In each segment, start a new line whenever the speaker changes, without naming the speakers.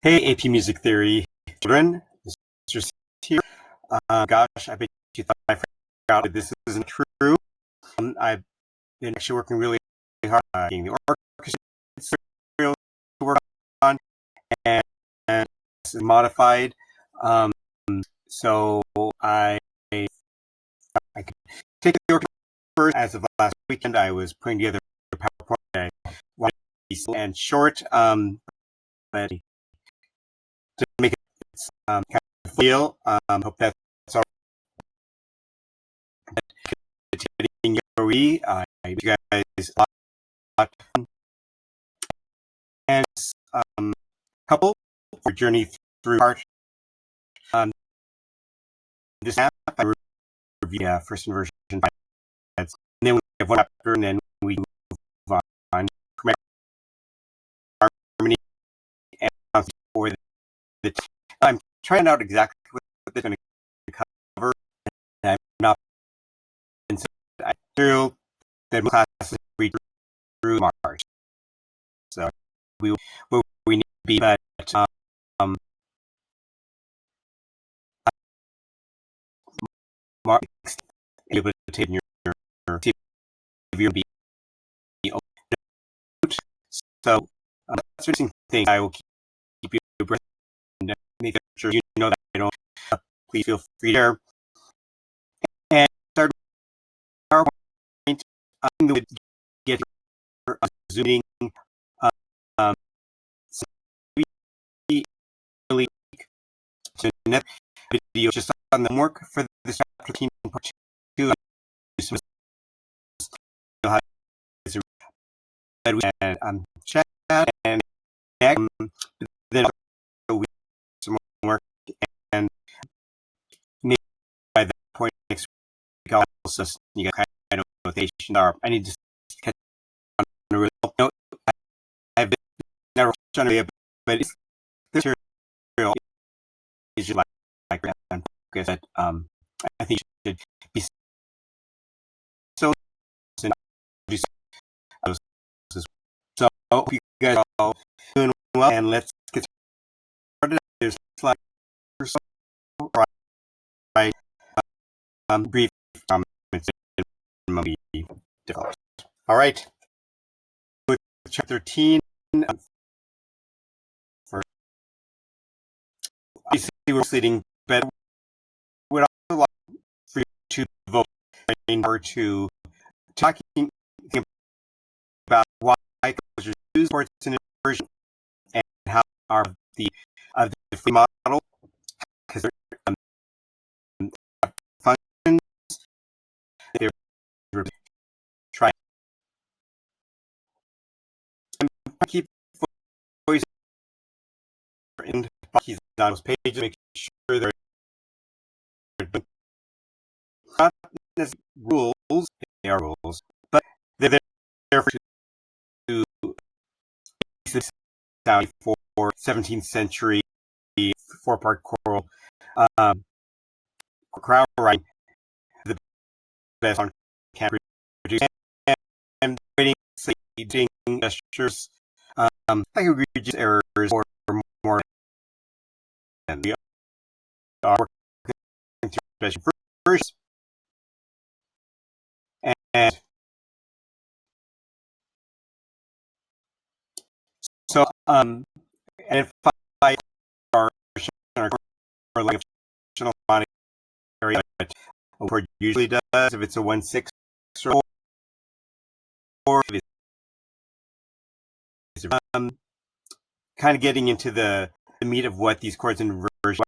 Hey, AP Music Theory children, Mr. here. Gosh, I bet you thought I forgot that this isn't true. I've been actually working really hard getting the orchestra material to work on, and this is modified. So I could take the orchestra first. As of last weekend, I was putting together a PowerPoint that I wanted to be slow and short, but to make it kind of feel. Hope that's all right. You guys a lot and couple for journey through part. This app I review first inversion, and then we have one chapter, and then we move on harmony and for the. I'm trying out exactly what they're going to cover. And I'm not I through the class we through March, so we need to be, but Mark able to take your be so that's interesting thing. I will keep you abreast and make sure you know that I don't. Please feel free to share. And start PowerPoint. We would get zooming. So really to net video just on the homework for this chapter 13 part 2. And chat and then we some work, and maybe by that point next week I'll also you got kind of notation are I need to catch on a real note. I've been never trying to be, but it's this material is just like and focus that I think should be so so hope you guys are all doing well, and let's get started. There's slide or so right brief comments developed. All right, with chapter 13 for obviously we're leading, but would also like for you to vote or to talking about why composers use words in inversion and how are the free model because functions they're try and keep voice in keys on those pages, make sure they're not rules, they are rules, but they're there to this sound for 17th century 4-part choral crowd writing, the best on can produce, and waiting, leading gestures, like egregious errors or more than we are working through special versions. And so, and if I are or like a area, what usually does if it's a 1/6 or if it's kind of getting into the meat of what these chords in inversion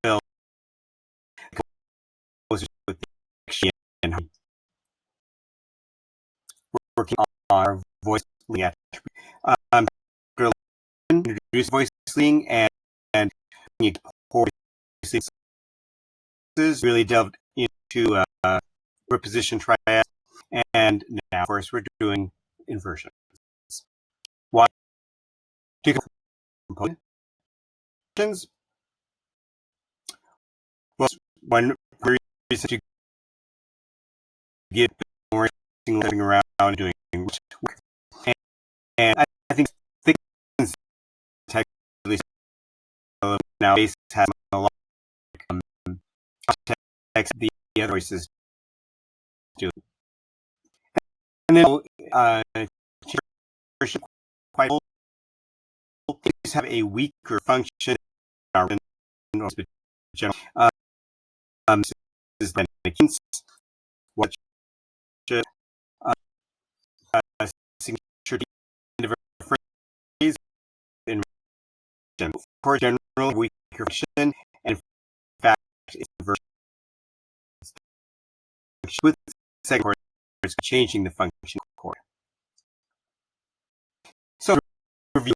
fill with the and working on our voice leading introduce voice leading and voices really delved into reposition triad, and now of course we're doing inversion. Why components? Well, one reason to get more living around doing work, and I think technically now bass has melodic text, the other voices do. And then quite these have a weaker function in general. This is then what should signature end of a phrase in for general weaker function, and in fact inversion with second chord is changing the function chord. So review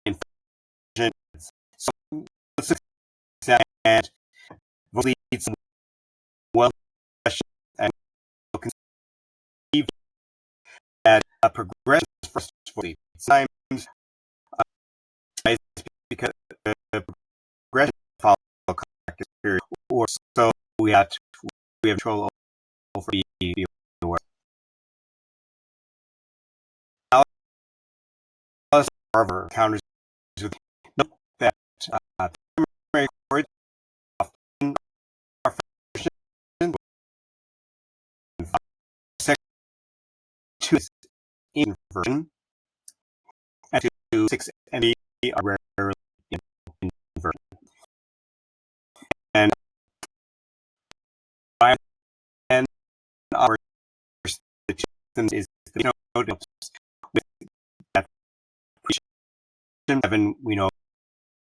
inversion. So let's examine voice leads well and conceive that a progression first voice sometimes because the progression follow correct period, or so we have control over the aware. Alice, however, counters with note that primary chords often are function second to inversion and to 6 and 8 are rarely inversion. And by and our system is the note with that appreciation we know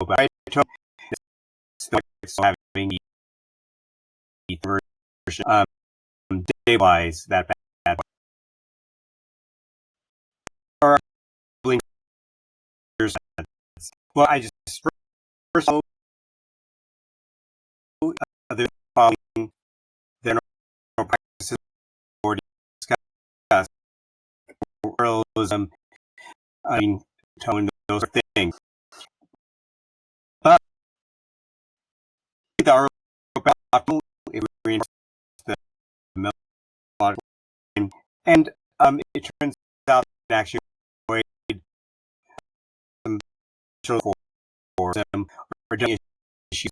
about tone. So having the inversion stabilize that bad. Or well, I just first other following their normal practices already discussed. Pluralism, I mean, tone, those are things. But the oral often it reinforces the melodic line, and it turns out that actually avoid some for them or issues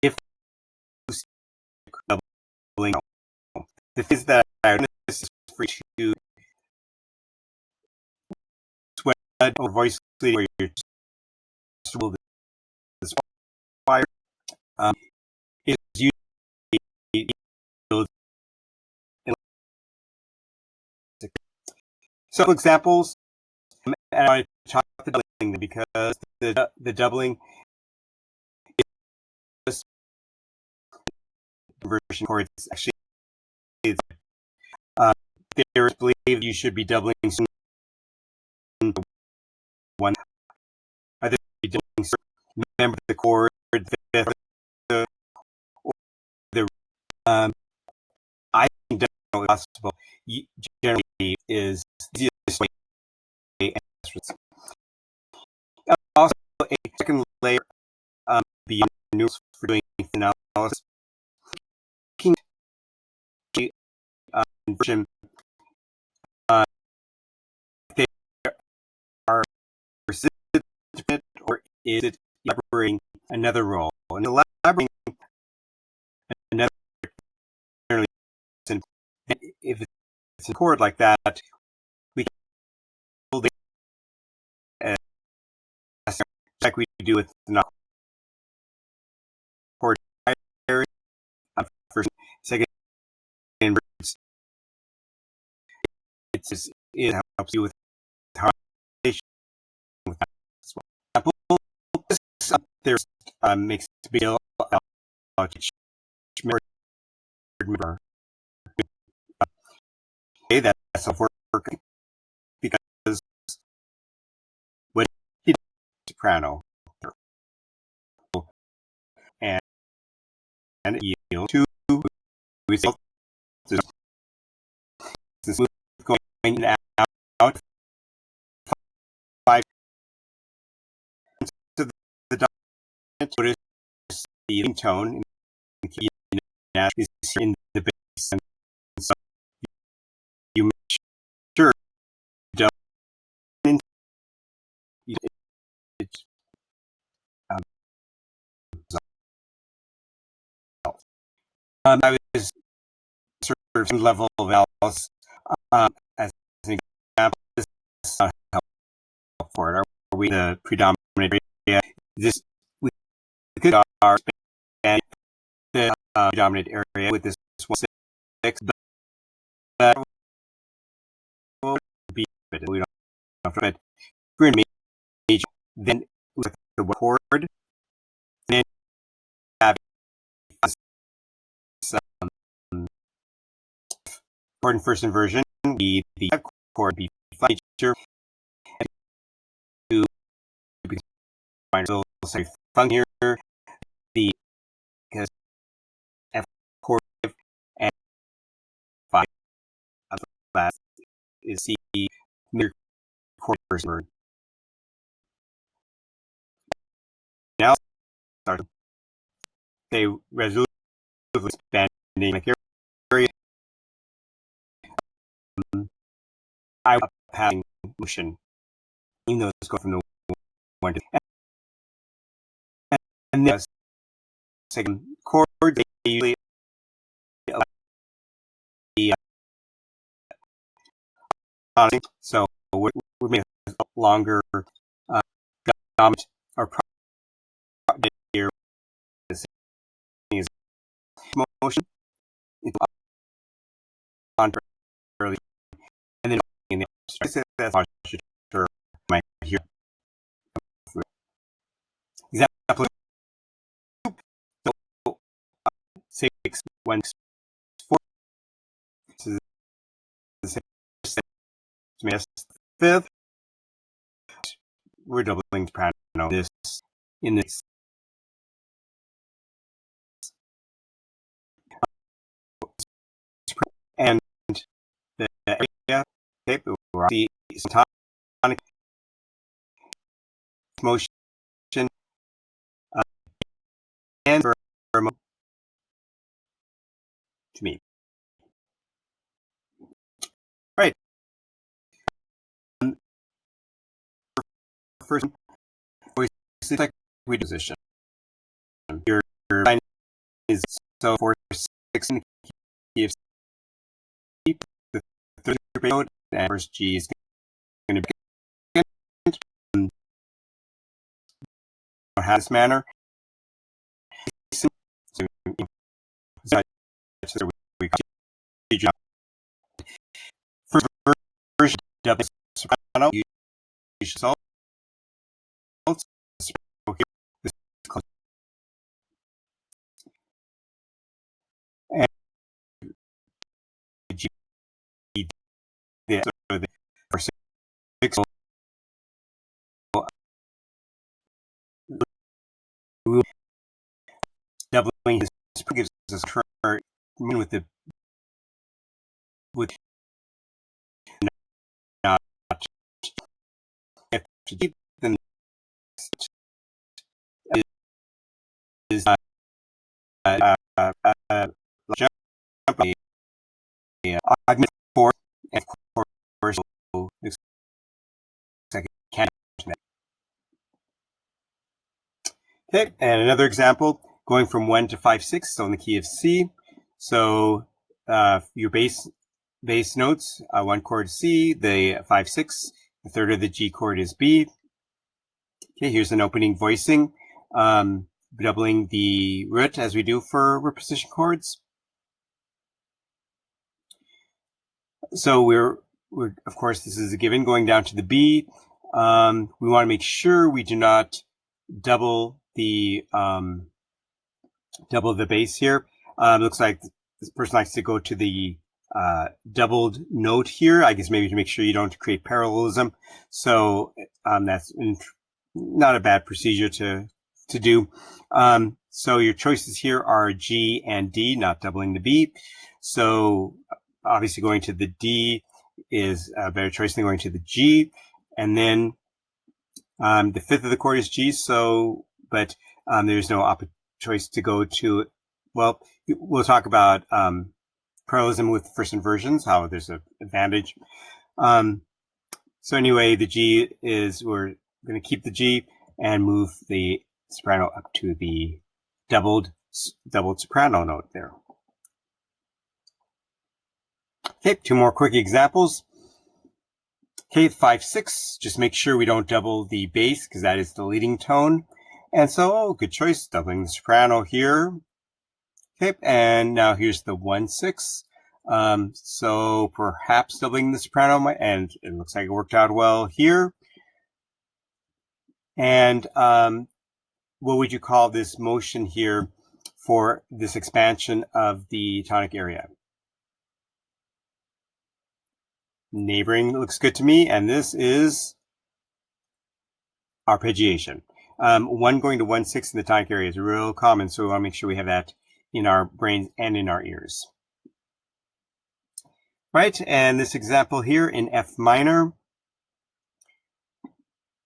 if doubling. The things that I this is free to sweat or voice where you're still this fire is usually so examples, and I talk about the doubling because the doubling is inversion chords actually theorists believe you should be doubling one either be doubling remember the chord the fifth the I think definitely possible generally is the easiest way. Also a second layer beyond news for doing analysis inversion they are recipient or is it elaborating another role and elaborating another generally if it's a chord like that we can build it like we do with the chord first second inverse it helps you with harmonization with that as well. This there's makes a big deal about each member. Okay, that's a work because when he soprano and yield to result this move going in and out 5 to the dominant notice the tone in the key is in the bass and so you make sure you don't I was sort of some level of analysis as an example. This is not helpful for it. Are we the predominant area? This we could expand the predominant area with this 1.6, but will be we don't have to. But we're in major, then with the chord, then have some chord in first inversion, the chord be flat major, and to find a little say function here, the because F chord and 5 of that is C major chord first inversion. Now start say resolutively expanding like area. I having motion, even though it's going from the one to and the second chord, they usually the so we make a longer dominant or here is motion contrarily, and then in the that's my here example 6 1 4 to the fifth. We're doubling soprano this in this and the area okay, we're the tonic motion and to me. Right. First voice like we position. Your line is so for 6 in the the third note and first G is going to be have this manner. So we first version double soprano. You should solve and G the first 6 doubling his gives us a with the with not if to keep then is jump augment 4 and of course can okay, and another example going from 1 to 5 6, so in the key of C. So your bass notes, one chord C, the 5 6, the third of the G chord is B. Okay, here's an opening voicing, doubling the root as we do for reposition chords. So we're of course this is a given going down to the B. We want to make sure we do not double the bass here. Looks like this person likes to go to the doubled note here. I guess maybe to make sure you don't create parallelism. So that's not a bad procedure to do. So your choices here are G and D, not doubling the B. So obviously going to the D is a better choice than going to the G. And then the fifth of the chord is G. So, but there's no choice to go to. Well, we'll talk about parallelism with first inversions, how there's an advantage. So anyway, the G is, we're going to keep the G and move the soprano up to the doubled soprano note there. Okay, two more quick examples. Okay, 5/6, just make sure we don't double the bass because that is the leading tone. And so, good choice, doubling the soprano here. Okay, and now here's the 1/6. So perhaps doubling the soprano, and it looks like it worked out well here. And what would you call this motion here for this expansion of the tonic area? Neighboring looks good to me, and this is arpeggiation. 1 going to 1/6 in the tonic area is real common, so we want to make sure we have that in our brains and in our ears. Right, and this example here in F minor.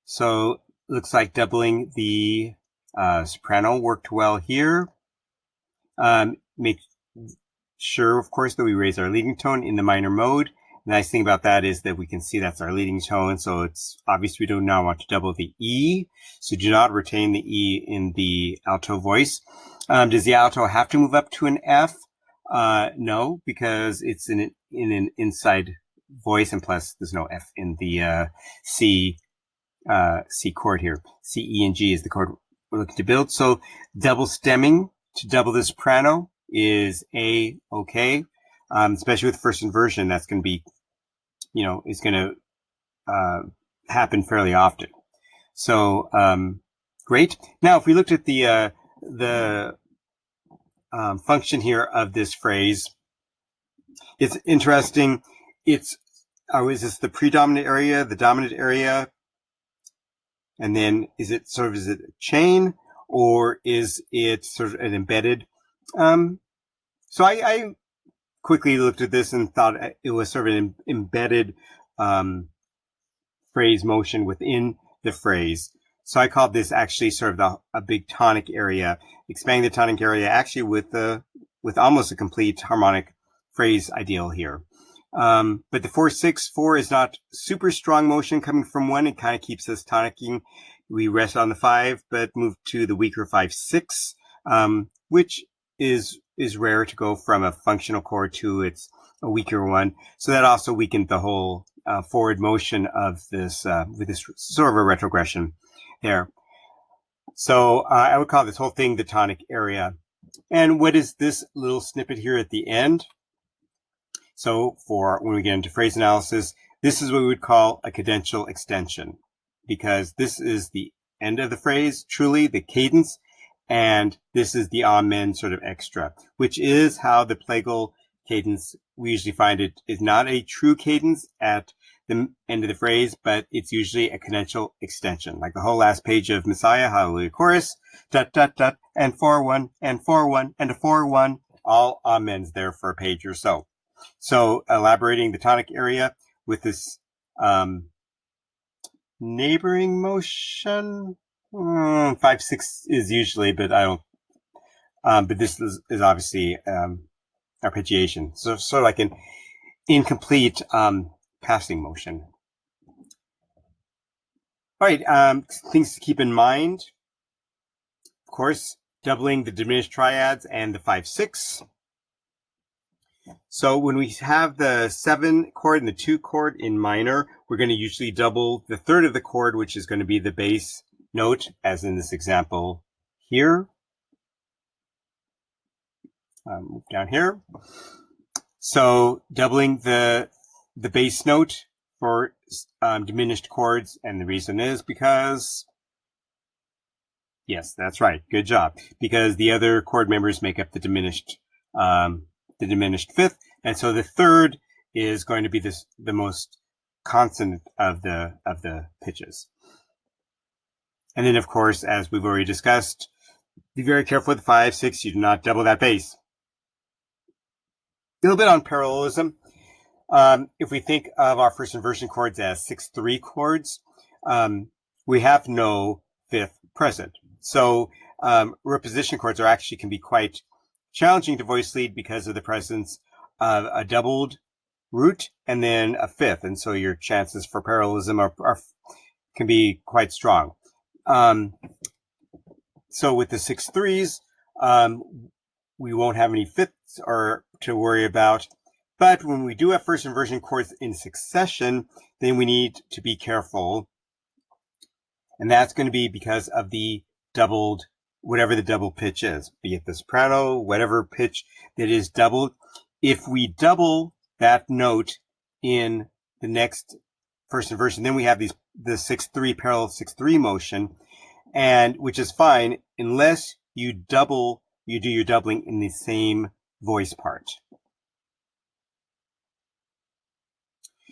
So looks like doubling the soprano worked well here. Make sure, of course, that we raise our leading tone in the minor mode. The nice thing about that is that we can see that's our leading tone, so it's obvious we do not want to double the E, so do not retain the E in the alto voice. Does the alto have to move up to an F? No, because it's in an inside voice, and plus there's no F in the C chord here. C, E, and G is the chord we're looking to build. So double stemming to double the soprano is okay. Especially with first inversion, that's going to be, is going to happen fairly often. So great. Now, if we looked at the function here of this phrase, it's interesting. Is this the predominant area, the dominant area? And then is it a chain, or is it sort of an embedded? So I quickly looked at this and thought it was sort of an embedded phrase motion within the phrase. So I called this actually sort of a big tonic area, expanding the tonic area actually with almost a complete harmonic phrase ideal here. But the 4/6/4 is not super strong motion coming from 1. It kind of keeps us tonicking. We rest on the 5, but move to the weaker 5/6, which is rare to go from a functional chord to a weaker one. So that also weakened the whole forward motion of this with this sort of a retrogression there. So I would call this whole thing the tonic area. And what is this little snippet here at the end? So for when we get into phrase analysis, this is what we would call a cadential extension, because this is the end of the phrase, truly the cadence, and this is the amen sort of extra, which is how the plagal cadence, we usually find it is not a true cadence at the end of the phrase, but it's usually a cadential extension, like the whole last page of Messiah, Hallelujah Chorus, dot, dot, dot, and 4/1, and 4/1, and a 4/1, all amens there for a page or so. So elaborating the tonic area with this neighboring motion, 5/6 is usually, but I don't. But this is obviously arpeggiation, so sort of like an incomplete passing motion. All right, things to keep in mind. Of course, doubling the diminished triads and the 5/6. So when we have the 7 chord and the 2 chord in minor, we're going to usually double the third of the chord, which is going to be the bass note, as in this example here. Move down here. So doubling the bass note for diminished chords, and the reason is because, yes, that's right, good job, because the other chord members make up the diminished fifth, and so the third is going to be the most consonant of the pitches. And then, of course, as we've already discussed, be very careful with 5/6. You do not double that bass. A little bit on parallelism. If we think of our first inversion chords as 6/3 chords, we have no fifth present. So reposition chords can be quite challenging to voice lead because of the presence of a doubled root and then a fifth, and so your chances for parallelism can be quite strong. So with the 6/3s, we won't have any fifths or to worry about. But when we do have first inversion chords in succession, then we need to be careful. And that's going to be because of the doubled, whatever the double pitch is, be it the soprano, whatever pitch that is doubled. If we double that note in the next first inversion, then we have the 6-3 parallel 6-3 motion, and which is fine unless you do your doubling in the same voice part.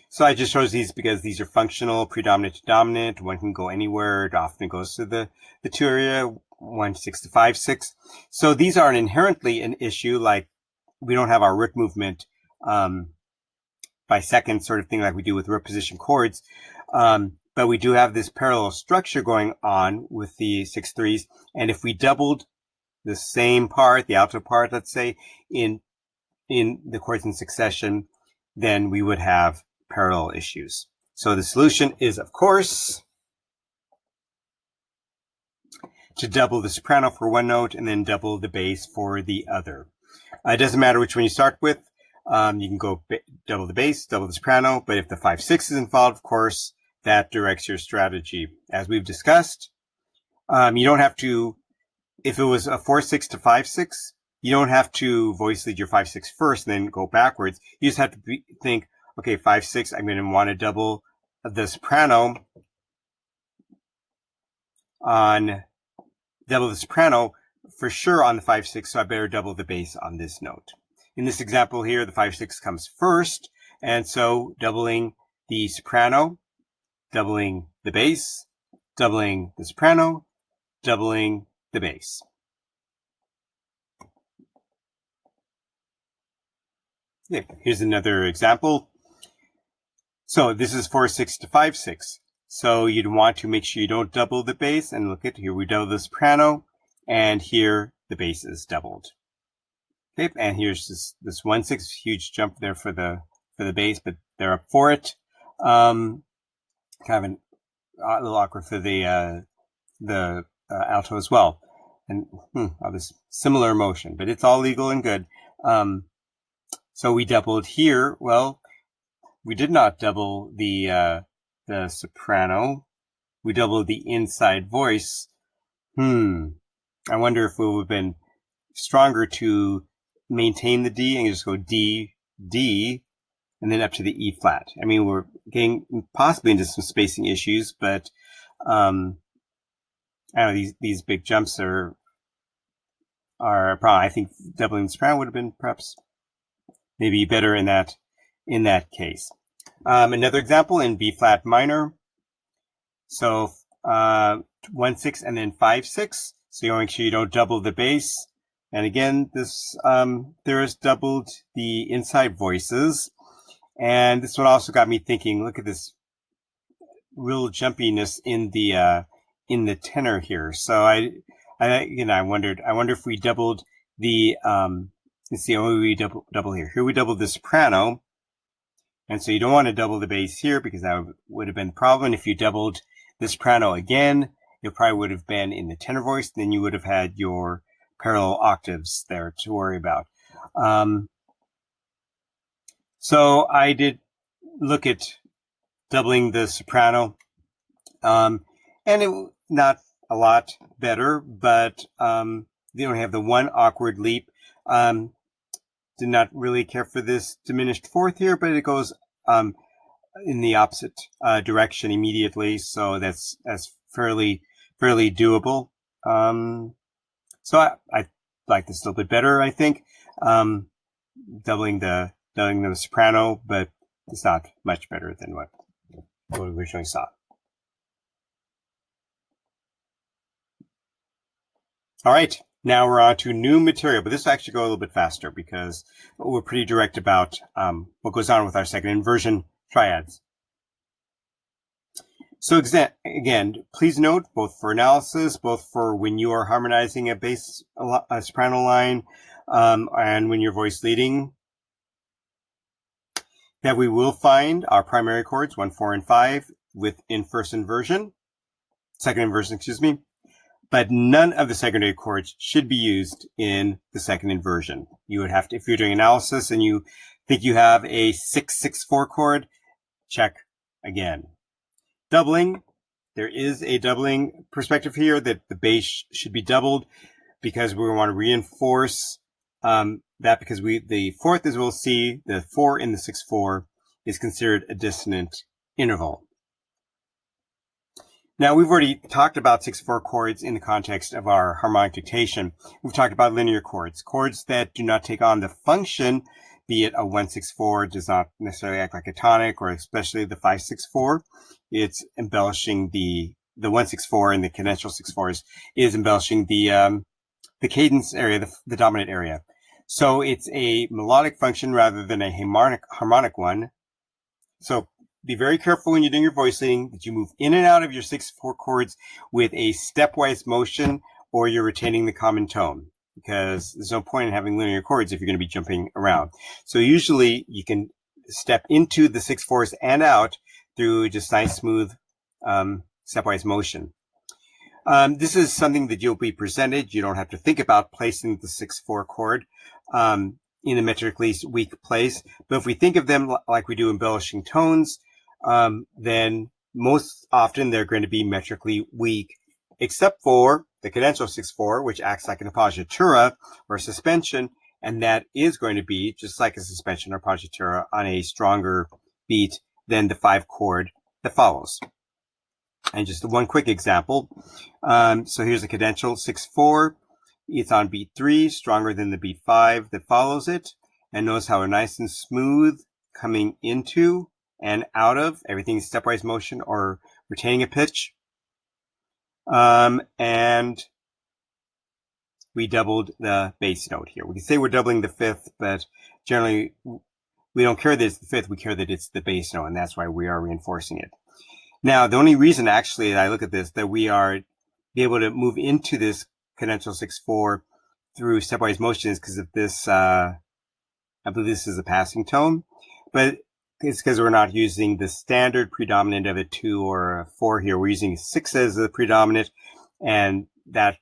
So I just chose these because these are functional, predominant to dominant. One can go anywhere. It often goes to the 2 area, 1-6 to 5-6. So these aren't inherently an issue, like we don't have our root movement by second sort of thing like we do with root position chords. But we do have this parallel structure going on with the 6-3s. And if we doubled the same part, the alto part, let's say, in the chords in succession, then we would have parallel issues. So the solution is, of course, to double the soprano for one note and then double the bass for the other. It doesn't matter which one you start with. You can go double the bass, double the soprano, but if the 5-6 is involved, of course, that directs your strategy. As we've discussed, you don't have to, if it was a 4-6 to 5-6, you don't have to voice lead your 5-6 first and then go backwards. You just have to think, okay, 5-6, I'm going to want to double the soprano for sure on the 5-6, so I better double the bass on this note. In this example here, the 5-6 comes first, and so doubling the soprano, doubling the bass, doubling the soprano, doubling the bass. Okay, here's another example. So this is 4-6 to 5-6. So you'd want to make sure you don't double the bass. And look at here, we double the soprano, and here the bass is doubled. Okay, and here's this 1-6, huge jump there for the bass, but they're up for it. Kind of a little awkward for the alto as well. And this similar motion, but it's all legal and good. So we doubled here. Well, we did not double the soprano. We doubled the inside voice. I wonder if it would have been stronger to maintain the D and just go D, D, and then up to the E flat. I mean, we're getting possibly into some spacing issues, but I don't know, these big jumps are a problem. I think doubling the soprano would have been perhaps maybe better in that case. Another example in B flat minor. So 1-6 and then 5-6. So you want to make sure you don't double the bass. And again, this there is doubled the inside voices. And this one also got me thinking, look at this real jumpiness in the tenor here. So I wonder if we doubled the let's see, we double here. Here we doubled the soprano. And so you don't want to double the bass here because that would have been the problem. If you doubled the soprano again, it probably would have been in the tenor voice. Then you would have had your parallel octaves there to worry about. So I did look at doubling the soprano, and it not a lot better, but they don't have the one awkward leap. Did not really care for this diminished fourth here, but it goes in the opposite direction immediately, so that's fairly doable. So I like this a little bit better, I think. Doubling the soprano, but it's not much better than what we originally saw. All right, now we're on to new material, but this will actually go a little bit faster because we're pretty direct about what goes on with our second inversion triads. So again, please note, both for analysis, both for when you are harmonizing a soprano line, and when you're voice leading, that we will find our primary chords 1, 4, and 5 within second inversion, excuse me. But none of the secondary chords should be used in the second inversion. You would have to, if you're doing analysis and you Think you have a 6/6/4 chord? Check again. Doubling. There is a doubling perspective here that the bass should be doubled because we want to reinforce that because the fourth, as we'll see, the 4 in the 6/4 is considered a dissonant interval. Now, we've already talked about 6/4 chords in the context of our harmonic dictation. We've talked about linear chords, chords that do not take on the function, be it a 1/6/4 does not necessarily act like a tonic, or especially the 5/6/4. It's embellishing the 1/6/4 and the cadential 6/4s is embellishing the cadence area, the dominant area. So it's a melodic function rather than a harmonic one. So be very careful when you're doing your voicing that you move in and out of your 6/4 chords with a stepwise motion, or you're retaining the common tone, because there's no point in having linear chords if you're going to be jumping around. So usually you can step into the 6/4s and out through just nice, smooth stepwise motion. This is something that you'll be presented. You don't have to think about placing the 6/4 chord in a metrically weak place. But if we think of them like we do embellishing tones, then most often they're going to be metrically weak, except for the cadential 6/4, which acts like an appoggiatura or a suspension, and that is going to be just like a suspension or appoggiatura on a stronger beat than the 5 chord that follows. And just one quick example. So here's a cadential 6/4. It's on beat 3, stronger than the beat 5 that follows it. And notice how nice and smooth coming into and out of. Everything's stepwise motion or retaining a pitch. And we doubled the bass note here. We can say we're doubling the 5th, but generally we don't care that it's the 5th. We care that it's the bass note, and that's why we are reinforcing it. Now, the only reason actually that I look at this, that we are be able to move into this cadential 6/4 through stepwise motion is because of this, I believe this is a passing tone, but it's because we're not using the standard predominant of a 2 or a 4 here. We're using 6 as the predominant, and that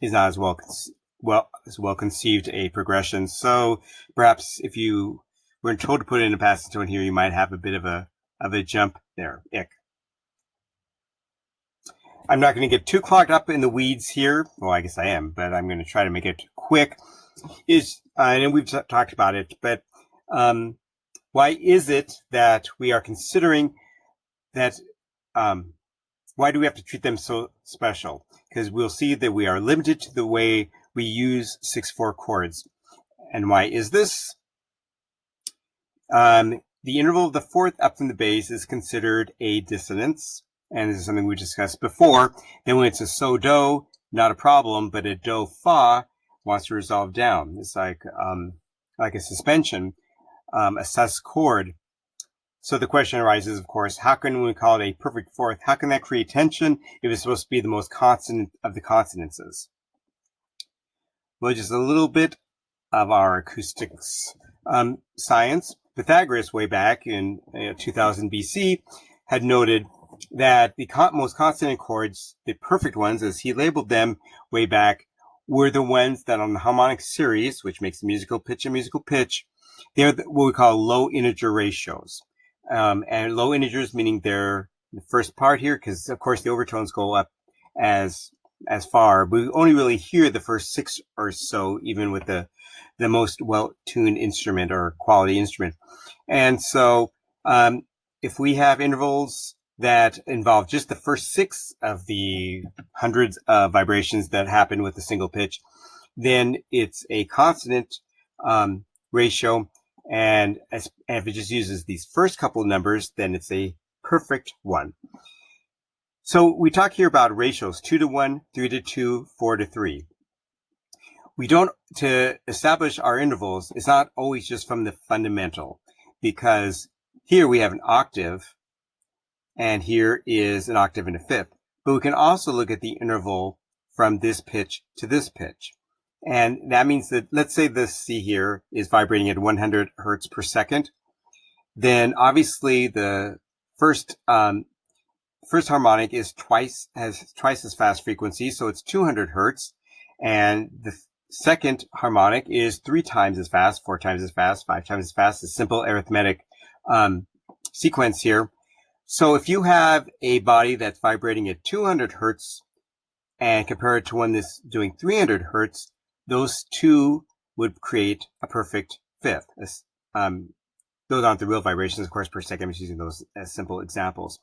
is not as well conceived a progression. So perhaps if you were told to put in a passing tone here, you might have a bit of a jump there. Ick. I'm not going to get too clogged up in the weeds here. Well, I guess I am, but I'm going to try to make it quick. And we've talked about it, but why is it that we are considering that? Why do we have to treat them so special? Because we'll see that we are limited to the way we use 6/4 chords. And why is this? The interval of the 4th up from the bass is considered a dissonance. And this is something we discussed before. Then when it's a so-do, not a problem, but a do-fa wants to resolve down. It's like a suspension, a sus chord. So the question arises, of course, how can we call it a perfect 4th? How can that create tension if it's supposed to be the most consonant of the consonances? Well, just a little bit of our acoustics science. Pythagoras, way back in 2000 BC, had noted that the most consonant chords, the perfect ones, as he labeled them way back, were the ones that on the harmonic series, which makes a musical pitch, they're what we call low integer ratios. And low integers meaning they're the first part here, because of course the overtones go up as far. But we only really hear the first 6 or so, even with the most well-tuned instrument or quality instrument. And so if we have intervals that involve just the first 6 of the hundreds of vibrations that happen with a single pitch, then it's a consonant ratio. And if it just uses these first couple of numbers, then it's a perfect one. So we talk here about ratios, 2-to-1, 3-to-2, 4-to-3. To establish our intervals, it's not always just from the fundamental, because here we have an octave, and here is an octave and a 5th. But we can also look at the interval from this pitch to this pitch. And that means that, let's say this C here is vibrating at 100 hertz per second. Then obviously the first harmonic has twice as fast frequency, so it's 200 hertz. And the second harmonic is 3 times as fast, 4 times as fast, 5 times as fast. A simple arithmetic sequence here. So if you have a body that's vibrating at 200 hertz and compare it to one that's doing 300 hertz, those two would create a perfect fifth. Those aren't the real vibrations, of course, per second. I'm just using those as simple examples.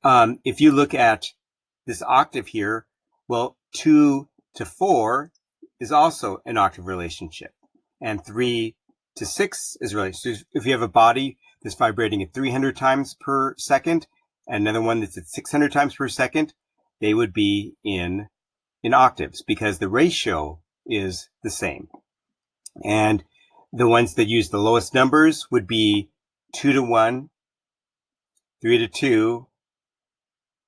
If you look at this octave here, well, 2 to 4 is also an octave relationship, and 3 to 6 is related. So if you have a body that's vibrating at 300 times per second and another one that's at 600 times per second, they would be in octaves because the ratio is the same. And the ones that use the lowest numbers would be 2 to 1, 3 to 2,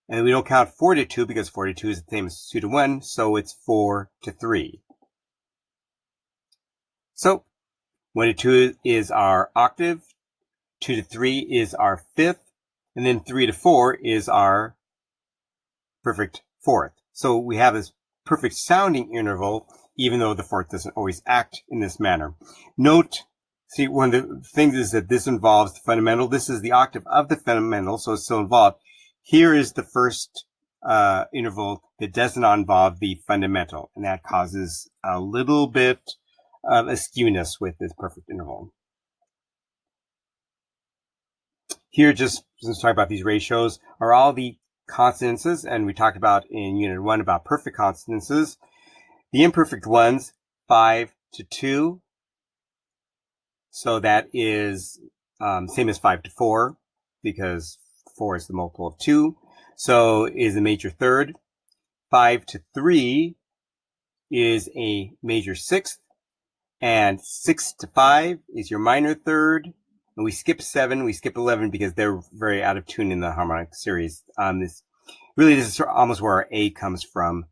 and we don't count 4 to 2 because 4 to 2 is the same as 2 to 1, so it's 4 to 3. So 1 to 2 is our octave, 2 to 3 is our fifth, and then 3 to 4 is our perfect fourth. So we have this perfect sounding interval, even though the fourth doesn't always act in this manner. Note, see, one of the things is that this involves the fundamental. This is the octave of the fundamental, so it's still involved. Here is the first interval that does not involve the fundamental, and that causes a little bit of a skewness with this perfect interval. Here, just to talk about these ratios, are all the consonances, and we talked about in Unit 1 about perfect consonances. The imperfect ones, 5 to 2, so that is same as 5 to 4, because 4 is the multiple of 2, so is a major third. 5 to 3 is a major sixth, and 6 to 5 is your minor third. And we skip 7, we skip 11 because they're very out of tune in the harmonic series. This is almost where our A comes from,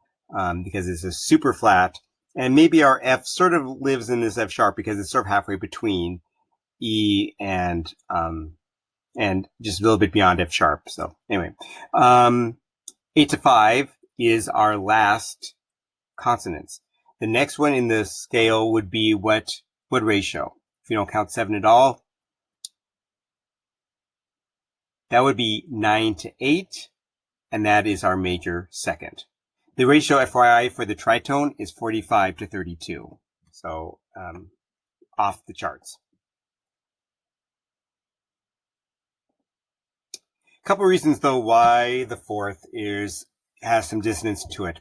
because it's a super flat. And maybe our F sort of lives in this F sharp because it's sort of halfway between E and just a little bit beyond F sharp. So anyway, 8 to 5 is our last consonants. The next one in the scale would be what ratio? If you don't count 7 at all, that would be 9 to 8, and that is our major second. The ratio, FYI, for the tritone is 45 to 32. So off the charts. A couple of reasons, though, why the fourth has some dissonance to it.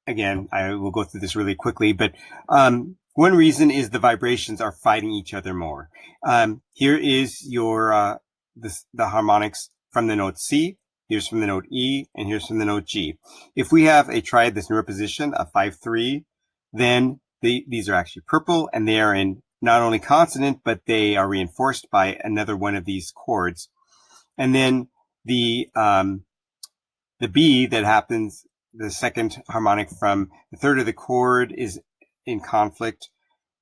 Again, I will go through this really quickly, but one reason is the vibrations are fighting each other more. Here is your the harmonics from the note C, here's from the note E, and here's from the note G. If we have a triad that's in position, a 5-3, then these are actually purple, and they are in not only consonant, but they are reinforced by another one of these chords. And then the B that happens, the second harmonic from the third of the chord, is in conflict.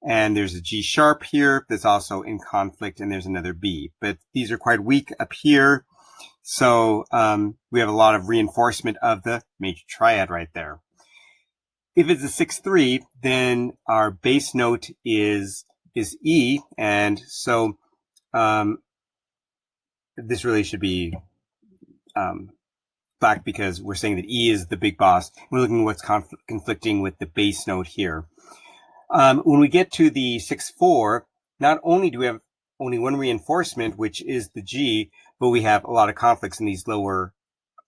And there's a G sharp here that's also in conflict, and there's another B. But these are quite weak up here. So we have a lot of reinforcement of the major triad right there. If it's a 6-3, then our bass note is E. And so this really should be black because we're saying that E is the big boss. We're looking at what's conflicting with the bass note here. When we get to the 6-4, not only do we have only one reinforcement, which is the G, but we have a lot of conflicts in these lower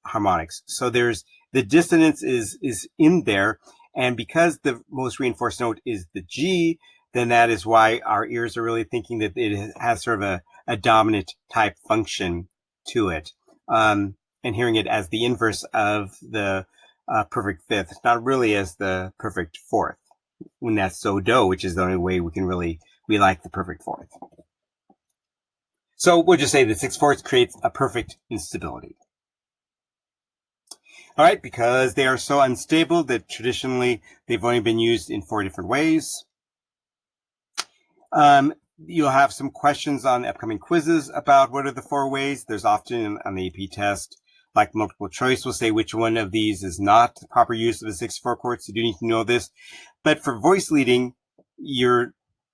harmonics. So there's the dissonance is in there, and because the most reinforced note is the G, then that is why our ears are really thinking that it has sort of a dominant type function to it, and hearing it as the inverse of the perfect fifth, not really as the perfect fourth, when that's so do, which is the only way we like the perfect fourth. So we'll just say that 6/4 creates a perfect instability. All right, because they are so unstable that traditionally they've only been used in 4 different ways. You'll have some questions on upcoming quizzes about what are the 4 ways. There's often on the AP test, like multiple choice, will say which one of these is not the proper use of a 6/4 chord. So you do need to know this. But for voice leading, you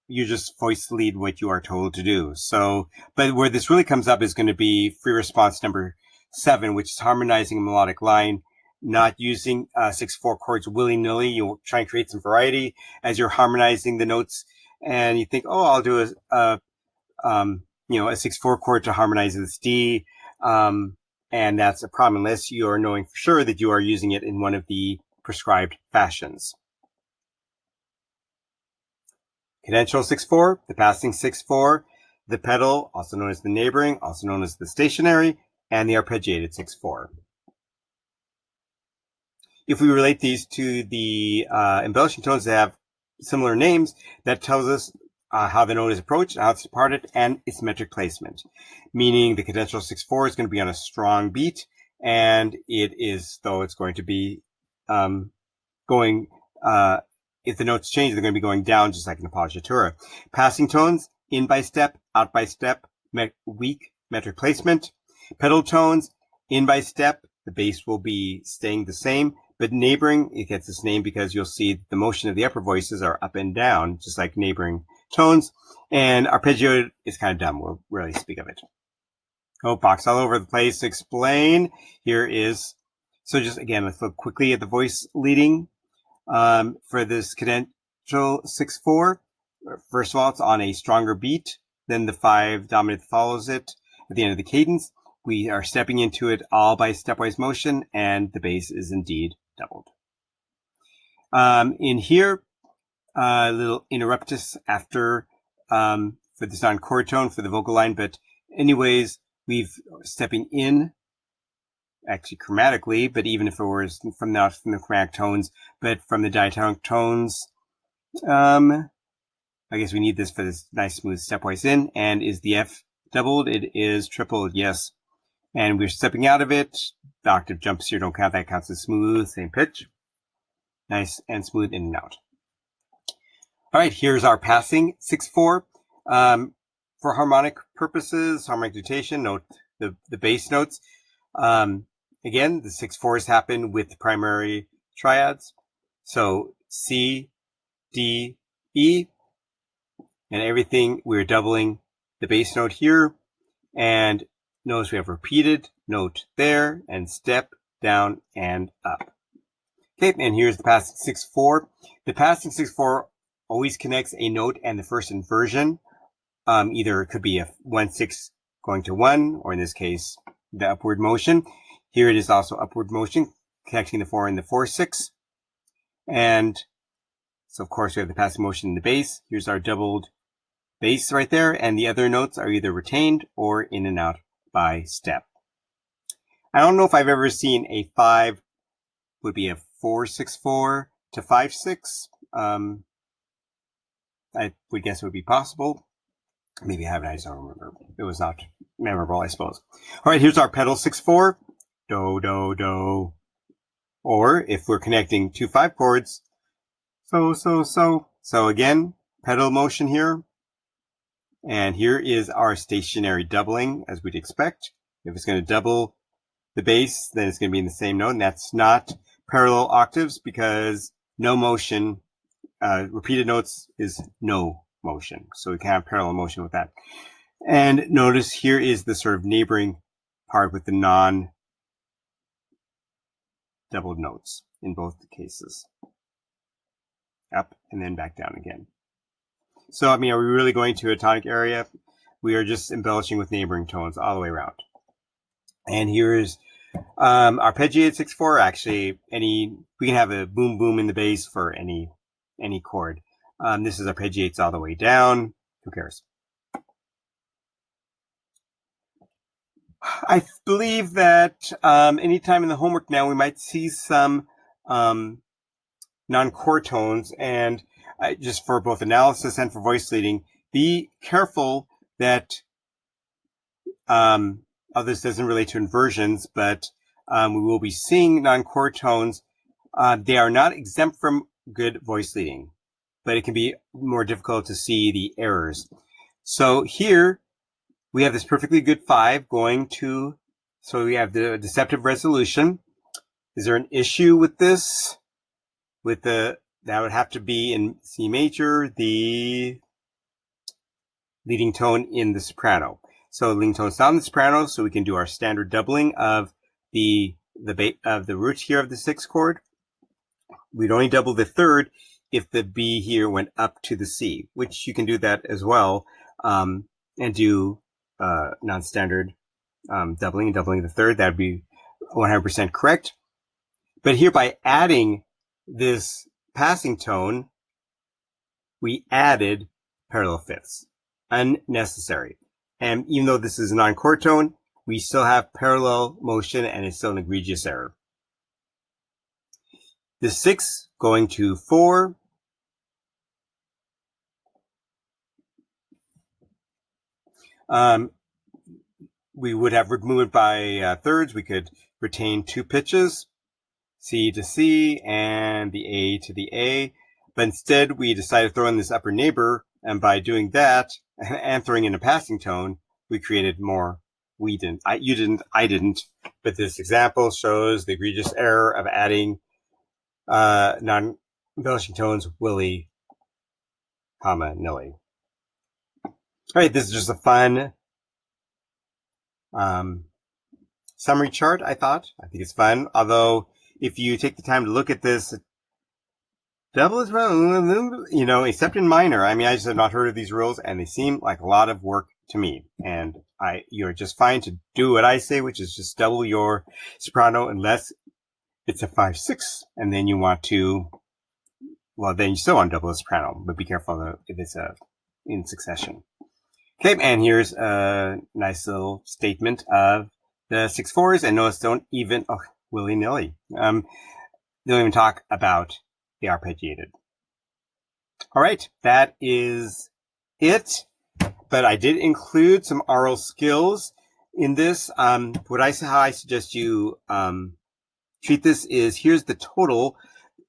just voice lead what you are told to do. So, but where this really comes up is going to be free response number 7, which is harmonizing a melodic line, not using 6/4 chords willy-nilly. You'll try and create some variety as you're harmonizing the notes, and you think, oh, I'll do a 6/4 chord to harmonize this D, and that's a problem unless you are knowing for sure that you are using it in one of the prescribed fashions. Cadential 6/4, the passing 6/4, the pedal, also known as the neighboring, also known as the stationary, and the arpeggiated 6/4. If we relate these to the embellishing tones that have similar names, that tells us how the note is approached, how it's departed, and its metric placement. Meaning the cadential 6/4 is going to be on a strong beat, and it's going to be going, if the notes change, they're going to be going down just like in appoggiatura. Passing tones, in by step, out by step, weak metric placement. Pedal tones, in by step, the bass will be staying the same, but neighboring, it gets its name because you'll see the motion of the upper voices are up and down, just like neighboring tones. And arpeggio is kind of dumb. We'll rarely speak of it. Oh, box all over the place to explain. Here is, so just again, let's look quickly at the voice leading for this cadential 6/4. First of all, it's on a stronger beat than the 5 dominant that follows it. At the end of the cadence, we are stepping into it all by stepwise motion, and the bass is indeed doubled. In here, a little interruptus after for this non-chord tone for the vocal line, but anyways, we've stepping in actually chromatically, but even if it was not from the chromatic tones, but from the diatonic tones, I guess we need this for this nice smooth stepwise in. And is the F doubled? It is tripled, yes. And we're stepping out of it. The octave jumps here, don't count, that counts as smooth, same pitch. Nice and smooth in and out. All right, here's our passing 6/4. For harmonic purposes, harmonic notation, note the bass notes. Again, the 6/4s happen with the primary triads. So C, D, E, and everything, we're doubling the bass note here. And notice we have repeated note there, and step, down, and up. Okay, and here's the passing 6/4. The passing 6/4 always connects a note and the first inversion. Either it could be a 1/6 going to 1, or in this case, the upward motion. Here it is also upward motion, connecting the 4 and the 4/6. And so, of course, we have the passing motion in the bass. Here's our doubled bass right there, and the other notes are either retained or in and out by step. I don't know if I've ever seen a 5 would be a 4/6/4 to 5/6. I would guess it would be possible. Maybe I haven't, I just don't remember. It was not memorable, I suppose. All right, here's our pedal 6/4. Do, do, do. Or if we're connecting 2 5 chords, so. So again, pedal motion here. And here is our stationary doubling, as we'd expect. If it's going to double the bass, then it's going to be in the same note. And that's not parallel octaves because no motion, repeated notes is no motion. So we can have parallel motion with that. And notice here is the sort of neighboring part with the non-doubled notes in both cases. Up and then back down again. So, I mean, are we really going to a tonic area? We are just embellishing with neighboring tones all the way around. And here's arpeggiated 6/4. Actually, we can have a boom boom in the bass for any chord. This is arpeggiates all the way down. Who cares? I believe that anytime in the homework now we might see some non-chord tones, and just for both analysis and for voice leading, be careful that this doesn't relate to inversions, but we will be seeing non-chord tones. They are not exempt from good voice leading, but it can be more difficult to see the errors. So here we have this perfectly good 5 going to, so we have the deceptive resolution. Is there an issue with this? With the that would have to be in C major, the leading tone in the soprano. So leading tone is not in the soprano, so we can do our standard doubling of the root here of the sixth chord. We'd only double the third if the B here went up to the C, which you can do that as well, and do non-standard doubling and doubling the third. That would be 100% correct. But here, by adding this passing tone, we added parallel fifths. Unnecessary. And even though this is a non-chord tone, we still have parallel motion and it's still an egregious error. The 6 going to 4. We would have movement by thirds. We could retain 2 pitches, C to C and the A to the A. But instead, we decided to throw in this upper neighbor. And by doing that and throwing in a passing tone, we created more. We didn't. You didn't. I didn't. But this example shows the egregious error of adding non-embellishing tones willy, comma, nilly. All right, this is just a fun summary chart, I thought. I think it's fun. Although, if you take the time to look at this, double is well, except in minor. I mean, I just have not heard of these rules, and they seem like a lot of work to me. And you're just fine to do what I say, which is just double your soprano unless it's a 5/6, and then you want to, well, then you still want to double the soprano, but be careful if it's in succession. Okay, and here's a nice little statement of the 6/4s, and notice don't even, willy-nilly. Don't even talk about the arpeggiated. All right, that is it. But I did include some aural skills in this. How I suggest you treat this is, here's the total.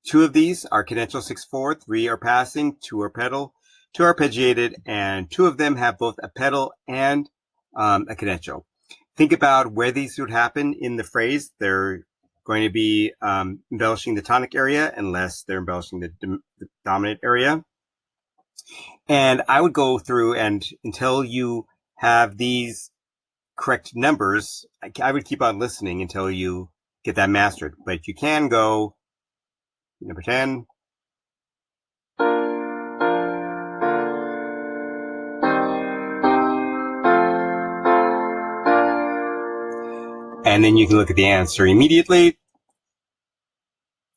2 of these are cadential 6/4, 3 are passing, 2 are pedal, 2 are arpeggiated, and 2 of them have both a pedal and a cadential. Think about where these would happen in the phrase. They're going to be embellishing the tonic area unless they're embellishing the dominant area. And I would go through and until you have these correct numbers, I would keep on listening until you get that mastered. But you can go number 10. And then you can look at the answer immediately.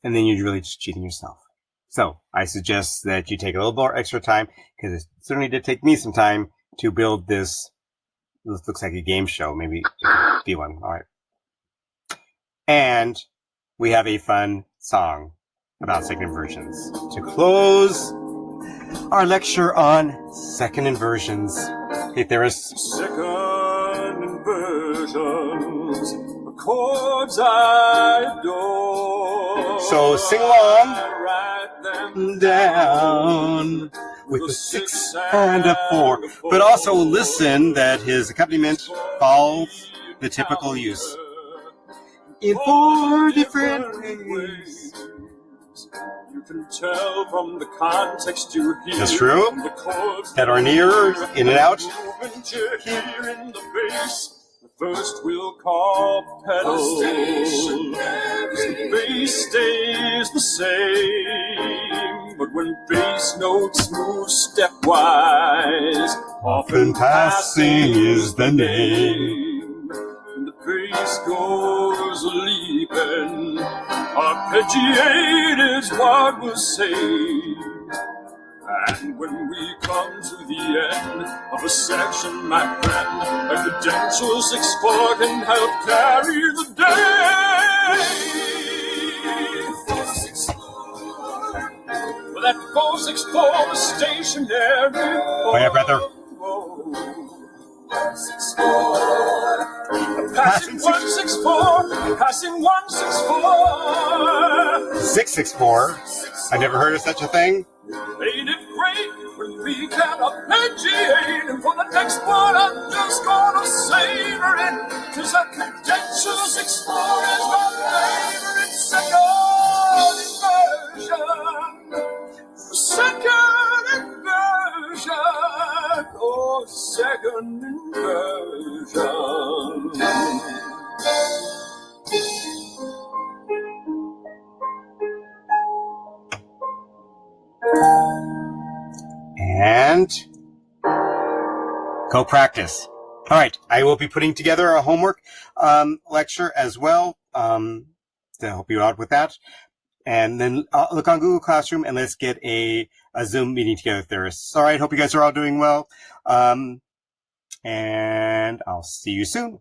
And then you're really just cheating yourself. So I suggest that you take a little more extra time, because it certainly did take me some time to build this. This looks like a game show. Maybe it could be one. All right. And we have a fun song about second inversions to close our lecture on second inversions. Hey, theorists.
Second inversions, the chords I adore.
So sing along. Down with a 6 and a 4. But also listen that his accompaniment follows the typical use in 4 different ways.
You can tell from the context you hear.
That's true. That are near, in and out.
Here in the bass, the first we'll call pedal. The bass stays the same, but when bass notes move stepwise,
Often passing is the name.
The bass goes leaping, arpeggiate is what we'll say. And when we come to the end of a section, my friend, a cadential 6/4 can help carry the day. 4/6/4. Well, that 4/6/4 is stationary.
Oh yeah, brother.
6/4. Passing 1/6/4. Passing 1/6/4.
6/6/4. I never heard of such a thing.
Ain't it great when we can arpeggiate? And for the next part, I'm just gonna savor it, 'cause a cadential 6/4 is my favorite second inversion.
and go practice. All right, I will be putting together a homework lecture as well to help you out with that. And then look on Google Classroom and let's get a Zoom meeting together, theorists. All right, hope you guys are all doing well. And I'll see you soon.